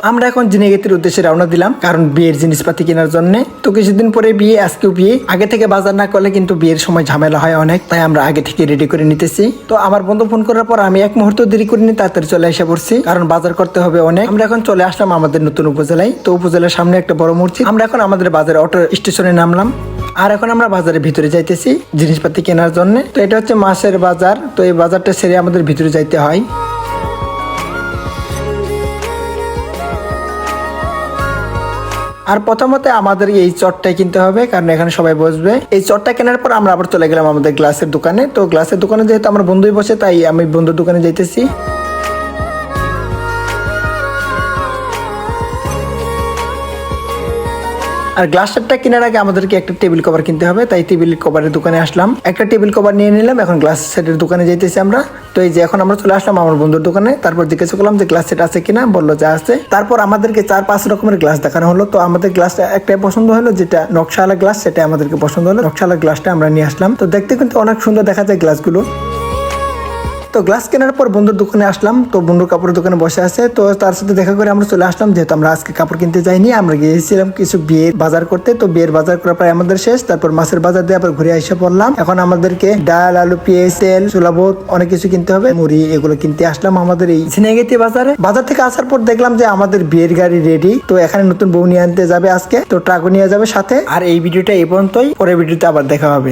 আমরা এখন জিনেগেতের উদ্দেশ্যে রওনা দিলাম, কারণ বিয়ের জিনিসপাতি কেনার জন্য। তো কিছুদিন পরে বিয়ে, আজকেও বিয়ে। আগে থেকে বাজার না করলে কিন্তু বিয়ের সময় ঝামেলা হয় অনেক, তাই আমরা আগে থেকে রেডি করে নিতেছি। তো আমার বন্ধু ফোন করার পর আমি এক মুহূর্ত দেরি করিনি, তাড়াতাড়ি চলে এসে পড়ছি, কারণ বাজার করতে হবে অনেক। আমরা এখন চলে আসলাম আমাদের নতুন উপজেলায়। তো উপজেলার সামনে একটা বড় মসজিদ। আমরা এখন আমাদের বাজারে অটো স্টেশনে নামলাম, আর এখন আমরা বাজারের ভিতরে যাইতেছি জিনিসপাতি কেনার জন্য। তো এটা হচ্ছে মাছের বাজার। তো এই বাজারটা সেরে আমাদের ভিতরে যাইতে হয়। আর প্রথমত আমাদের এই চটটাই কিনতে হবে, কারণ এখানে সবাই বসবে। এই চটটা কেনার পর আমরা আবার চলে গেলাম আমাদের গ্লাসের দোকানে। তো গ্লাসের দোকানে যেহেতু আমার বন্ধুই বসে, তাই আমি বন্ধুর দোকানে যাইতেছি। আর গ্লাস সেটটা কেনার আগে আমাদেরকে একটা টেবিল কভার কিনতে হবে, তাই টেবিল কভারের দোকানে আসলাম। একটা টেবিল কভার নিয়ে নিলাম। এখন গ্লাস সেটের দোকানে যাইতেছি আমরা। তো এই যে এখন আমরা চলে আসলাম আমার বন্ধুর দোকানে। তারপর জিজ্ঞাসা করলাম যে গ্লাস সেট আছে কিনা, বললো যে আছে। তারপর আমাদেরকে 4-5 রকমের গ্লাস দেখানো হলো। তো আমাদের গ্লাসটা একটাই পছন্দ হলো, যেটা নকশাওয়ালা গ্লাস, সেটা আমাদেরকে পছন্দ হলো। নকশাওয়ালা গ্লাসটা আমরা নিয়ে আসলাম। তো দেখতে কিন্তু অনেক সুন্দর দেখা যায় গ্লাসগুলো। তো গ্লাস কেনার পর বন্ধুর দোকানে আসলাম। তো বন্ধুর কাপড়ের দোকানে বসে আছে। তো তার সাথে দেখা করে আমরা চলে আসলাম, যেহেতু আমরা আজকে কাপড় কিনতে যাইনি, আমরা গিয়েছিলাম কিছু বিয়ের বাজার করতে। তো বিয়ের বাজার করার পর আমাদের শেষ। তারপর মাছের বাজার দিয়ে আবার ঘুরে এসে পড়লাম। এখন আমাদেরকে ডাল, আলু, পেঁয়াজ, তেল, চুলাবোধ অনেক কিছু কিনতে হবে, মুড়ি, এগুলো কিনতে আসলাম আমাদের এই ঝিনাইগাতি বাজারে। বাজার থেকে আসার পর দেখলাম যে আমাদের বিয়ের গাড়ি রেডি। তো এখানে নতুন বউ নিয়ে আনতে যাবে আজকে। তো ট্রাকও নিয়ে যাবে সাথে। আর এই ভিডিওটা এই পর্যন্তই, পরের ভিডিওতে আবার দেখা হবে।